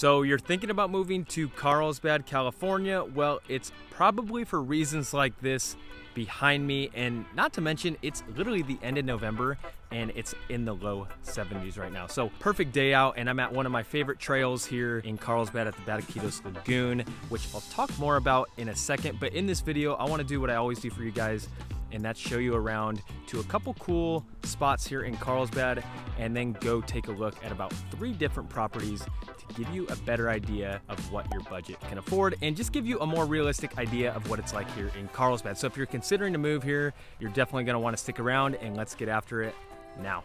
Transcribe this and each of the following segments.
So you're thinking about moving to Carlsbad, California? Well, it's probably for reasons like this behind me, and not to mention it's literally the end of November and it's in the low 70s right now. So perfect day out, and I'm at one of my favorite trails here in Carlsbad at the Batiquitos Lagoon, which I'll talk more about in a second. But in this video, I want to do what I always do for you guys, and that's show you around to a couple cool spots here in Carlsbad, and then go take a look at about 3 different properties to give you a better idea of what your budget can afford, and just give you a more realistic idea of what it's like here in Carlsbad. So if you're considering to move here, you're definitely gonna wanna stick around, and let's get after it now.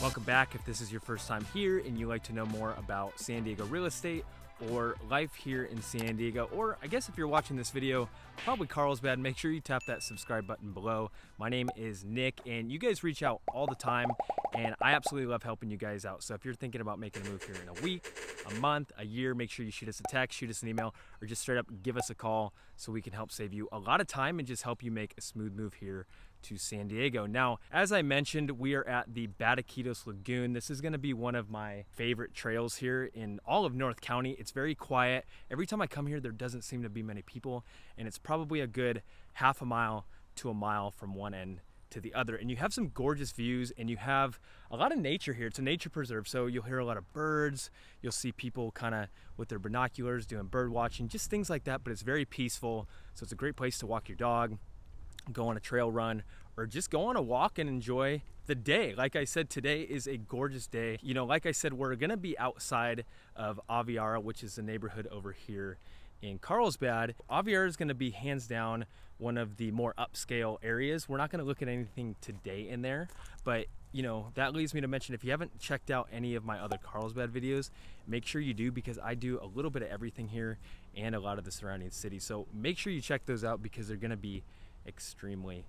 Welcome back. If this is your first time here and you like to know more about San Diego real estate or life here in San Diego, or I guess if you're watching this video, probably Carlsbad, make sure you tap that subscribe button below. My name is Nick, and you guys reach out all the time, and I absolutely love helping you guys out. So if you're thinking about making a move here in a week, a month, a year, make sure you shoot us a text, shoot us an email, or just straight up give us a call so we can help save you a lot of time and just help you make a smooth move here to San Diego. Now, as I mentioned, we are at the Batiquitos Lagoon. This is going to be one of my favorite trails here in all of North County. It's very quiet. Every time I come here, there doesn't seem to be many people, and it's probably a good half a mile to a mile from one end to the other. And you have some gorgeous views, and you have a lot of nature here. It's a nature preserve, so you'll hear a lot of birds. You'll see people kind of with their binoculars doing bird watching, just things like that, but it's very peaceful. So it's a great place to walk your dog, go on a trail run, or just go on a walk and enjoy the day. Like I said, today is a gorgeous day. You know, like I said, we're gonna be outside of Aviara, which is the neighborhood over here in Carlsbad. Aviara is gonna be hands down one of the more upscale areas. We're not gonna look at anything today in there, but you know, that leads me to mention, if you haven't checked out any of my other Carlsbad videos, make sure you do, because I do a little bit of everything here and a lot of the surrounding cities. So make sure you check those out, because they're gonna be extremely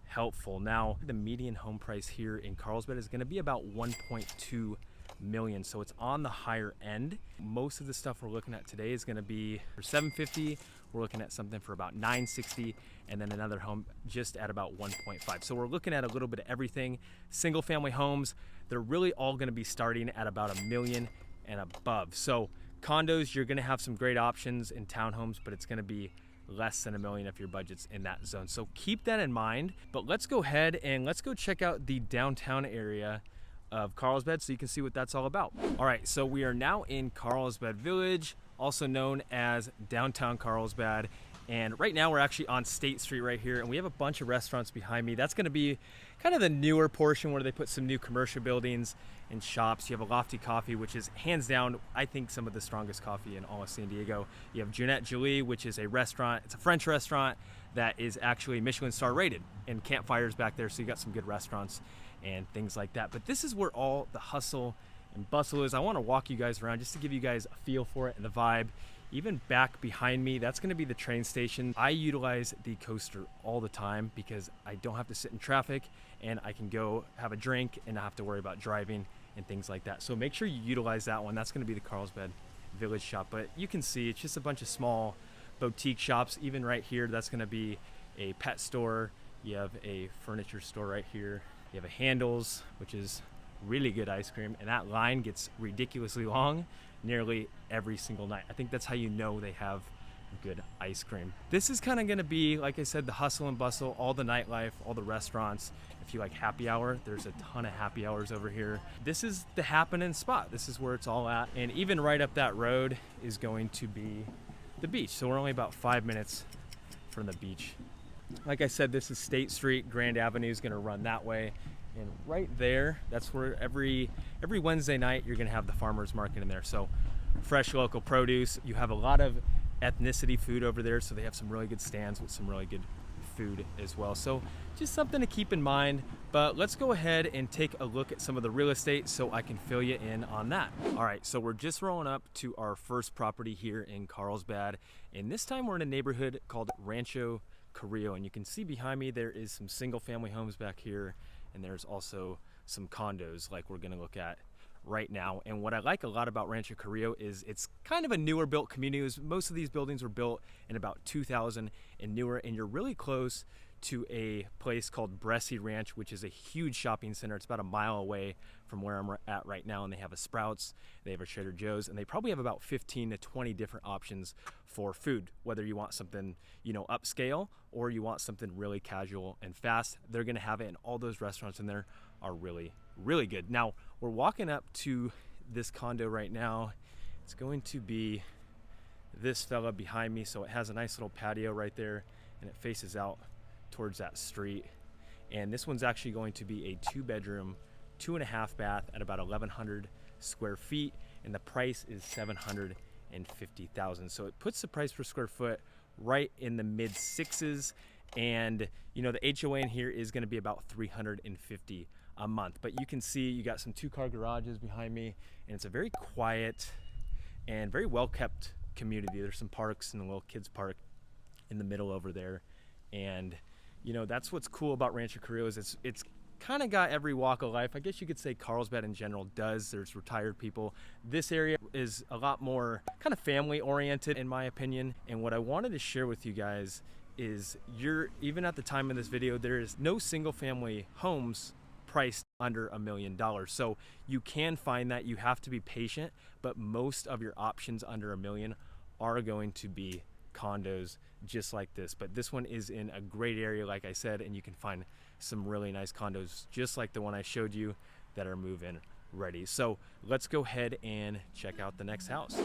helpful. Now, the median home price here in Carlsbad is going to be about 1.2 million, so it's on the higher end. Most of the stuff we're looking at today is going to be for 750. We're looking at something for about 960, and then another home just at about 1.5. So we're looking at a little bit of everything. Single family homes, they're really all going to be starting at about $1 million and above. So condos, you're going to have some great options in townhomes, but it's going to be less than $1 million if your budget's in that zone. So keep that in mind. But let's go ahead and let's go check out the downtown area of Carlsbad so you can see what that's all about. All right, so we are now in Carlsbad Village, also known as downtown Carlsbad. And right now we're actually on State Street right here, and we have a bunch of restaurants behind me. That's gonna be kind of the newer portion where they put some new commercial buildings and shops. You have a Lofty Coffee, which is hands down, I think, some of the strongest coffee in all of San Diego. You have Jeanette Jolie, which is a restaurant. It's a French restaurant that is actually Michelin star rated, and Campfire's back there, so you got some good restaurants and things like that. But this is where all the hustle and bustle is. I wanna walk you guys around just to give you guys a feel for it and the vibe. Even back behind me, that's gonna be the train station. I utilize the coaster all the time because I don't have to sit in traffic, and I can go have a drink and not have to worry about driving and things like that. So make sure you utilize that one. That's gonna be the Carlsbad Village shop. But you can see it's just a bunch of small boutique shops. Even right here, that's gonna be a pet store. You have a furniture store right here. You have a Handles, which is really good ice cream, and that line gets ridiculously long nearly every single night. I think that's how you know they have good ice cream. This is kind of going to be, like I said, the hustle and bustle, all the nightlife, all the restaurants. If you like happy hour, there's a ton of happy hours over here. This is the happening spot. This is where it's all at. And even right up that road is going to be the beach. So we're only about 5 minutes from the beach. Like I said, this is State Street. Grand Avenue is going to run that way. And right there, that's where every Wednesday night you're gonna have the farmers market in there. So fresh local produce. You have a lot of ethnicity food over there, so they have some really good stands with some really good food as well. So just something to keep in mind. But let's go ahead and take a look at some of the real estate so I can fill you in on that. All right, so we're just rolling up to our first property here in Carlsbad, and this time we're in a neighborhood called Rancho Carrillo, and you can see behind me there is some single family homes back here, and there's also some condos like we're gonna look at right now. And what I like a lot about Rancho Carrillo is it's kind of a newer built community. Most of these buildings were built in about 2000 and newer, and you're really close to a place called Bressi Ranch, which is a huge shopping center. It's about a mile away from where I'm at right now, and they have a Sprouts, they have a Trader Joe's, and they probably have about 15 to 20 different options for food, whether you want something, you know, upscale or you want something really casual and fast. They're gonna have it, and all those restaurants in there are really, really good. Now, we're walking up to this condo right now. It's going to be this fella behind me, so it has a nice little patio right there, and it faces out towards that street. And this one's actually going to be a 2-bedroom, 2.5 bath at about 1,100 square feet, and the price is $750,000. So it puts the price per square foot right in the mid sixes, and you know, the HOA in here is going to be about $350 a month. But you can see you got some 2-car garages behind me, and it's a very quiet and very well kept community. There's some parks and a little kids park in the middle over there, and you know, that's what's cool about Rancho Carrillo is it's kind of got every walk of life. I guess you could say Carlsbad in general does. There's retired people. This area is a lot more kind of family oriented in my opinion, and what I wanted to share with you guys is even at the time of this video, there is no single family homes priced under $1 million. So you can find that. You have to be patient, but most of your options under $1 million are going to be condos just like this. But this one is in a great area, like I said, and you can find some really nice condos just like the one I showed you that are move-in ready. So let's go ahead and check out the next house.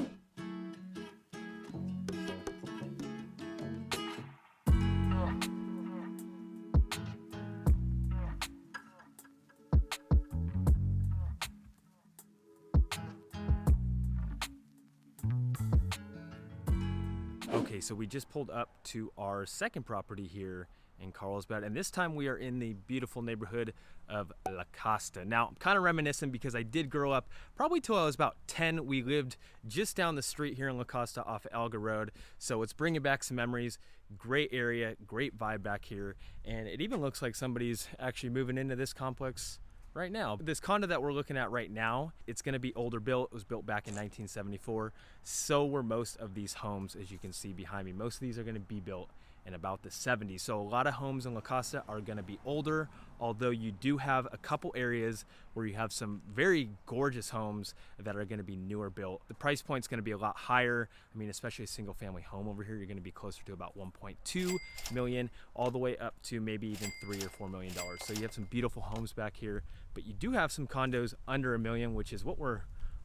Okay, so we just pulled up to our second property here in Carlsbad, and this time we are in the beautiful neighborhood of La Costa. Now, I'm kind of reminiscent because I did grow up probably till I was about 10. We lived just down the street here in La Costa off Alga Road, so it's bringing back some memories. Great area, great vibe back here, and it even looks like somebody's actually moving into this complex right now. This condo that we're looking at right now, it's going to be older built. It was built back in 1974. So were most of these homes, as you can see behind me. Most of these are going to be built in about the 70s. So a lot of homes in La Costa are going to be older, although you do have a couple areas where you have some very gorgeous homes that are going to be newer built. The price point is going to be a lot higher. I mean, especially a single family home over here, you're going to be closer to about 1.2 million, all the way up to maybe even $3 or $4 million. So you have some beautiful homes back here, but you do have some condos under $1 million, which is what we're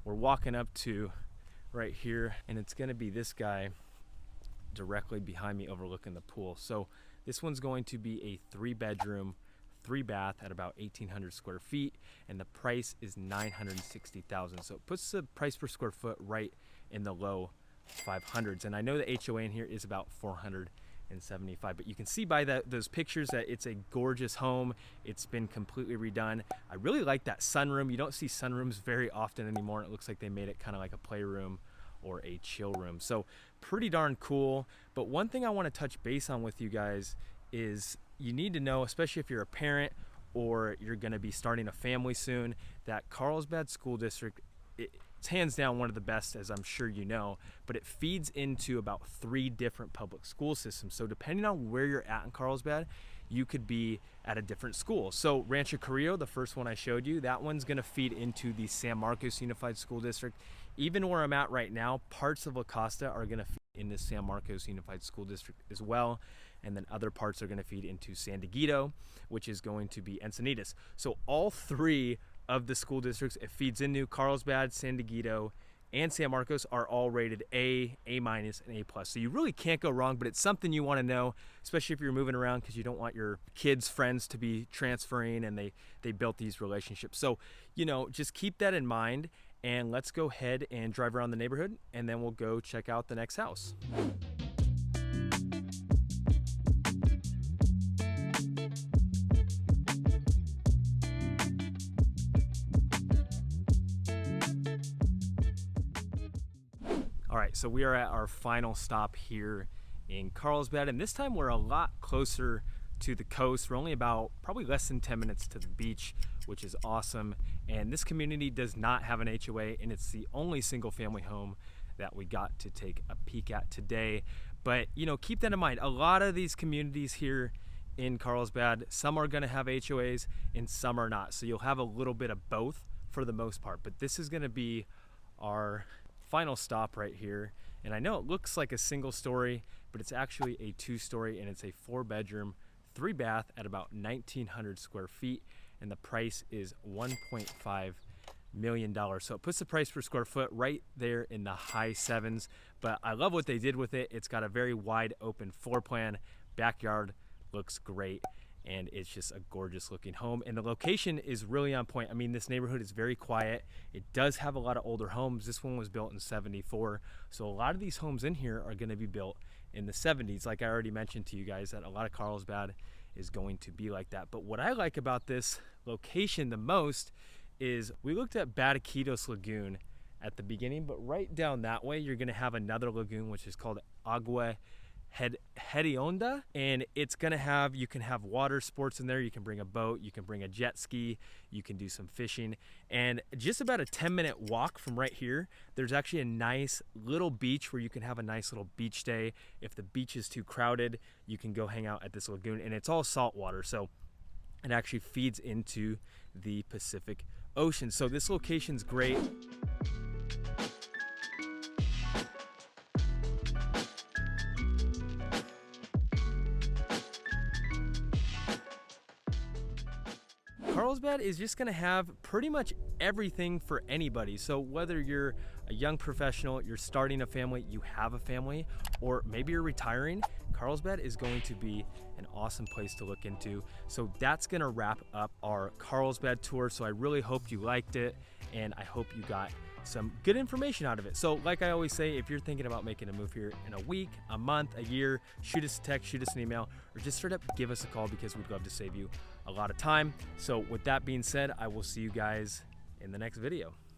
walking up to right here. And it's going to be this guy directly behind me overlooking the pool. So this one's going to be a 3-bedroom, 3-bath at about 1,800 square feet, and the price is $960,000. So it puts the price per square foot right in the low 500s. And I know the HOA in here is about 475, but you can see by those pictures that it's a gorgeous home. It's been completely redone. I really like that sunroom. You don't see sunrooms very often anymore. It looks like they made it kind of like a playroom or a chill room. So pretty darn cool. But one thing I want to touch base on with you guys is you need to know, especially if you're a parent or you're going to be starting a family soon, that Carlsbad School District, it's hands down one of the best, as I'm sure you know, but it feeds into about 3 different public school systems. So depending on where you're at in Carlsbad, you could be at a different school. So Rancho Carrillo, the first one I showed you, that one's going to feed into the San Marcos Unified School District. Even where I'm at right now, parts of La Costa are going to feed into San Marcos Unified School District as well. And then other parts are going to feed into San Dieguito, which is going to be Encinitas. So all 3 of the school districts it feeds into, Carlsbad, San Dieguito, and San Marcos, are all rated A, A-, and A+. So you really can't go wrong, but it's something you want to know, especially if you're moving around, because you don't want your kids' friends to be transferring and they built these relationships. So, you know, just keep that in mind, and let's go ahead and drive around the neighborhood, and then we'll go check out the next house. All right, so we are at our final stop here in Carlsbad, and this time we're a lot closer to the coast. We're only about probably less than 10 minutes to the beach, which is awesome. And this community does not have an HOA, and it's the only single family home that we got to take a peek at today. But you know, keep that in mind. A lot of these communities here in Carlsbad. Some are gonna have HOAs and some are not. So you'll have a little bit of both for the most part, but this is gonna be our final stop right here. And I know it looks like a single story, but it's actually a 2-story, and it's a 4-bedroom, 3-bath at about 1,900 square feet. And the price is $1.5 million. So it puts the price per square foot right there in the high 7s. But I love what they did with it. It's got a very wide open floor plan. Backyard looks great, and it's just a gorgeous looking home. And the location is really on point. I mean, this neighborhood is very quiet. It does have a lot of older homes. This one was built in '74. So a lot of these homes in here are going to be built in the 70s. Like I already mentioned to you guys, that a lot of Carlsbad is going to be like that. But what I like about this location the most is we looked at Batiquitos Lagoon at the beginning, but right down that way you're going to have another lagoon, which is called Agua Hedionda, and it's gonna have, you can have water sports in there. You can bring a boat, you can bring a jet ski, you can do some fishing. And just about a 10-minute walk from right here, there's actually a nice little beach where you can have a nice little beach day. If the beach is too crowded, you can go hang out at this lagoon, and it's all salt water, so it actually feeds into the Pacific Ocean. So this location's great. Carlsbad is just gonna have pretty much everything for anybody. So whether you're a young professional, you're starting a family, you have a family, or maybe you're retiring, Carlsbad is going to be an awesome place to look into. So that's gonna wrap up our Carlsbad tour. So I really hope you liked it, and I hope you got some good information out of it. So like I always say, if you're thinking about making a move here in a week, a month, a year, shoot us a text, shoot us an email, or just straight up give us a call, because we'd love to save you a lot of time. So with that being said, I will see you guys in the next video.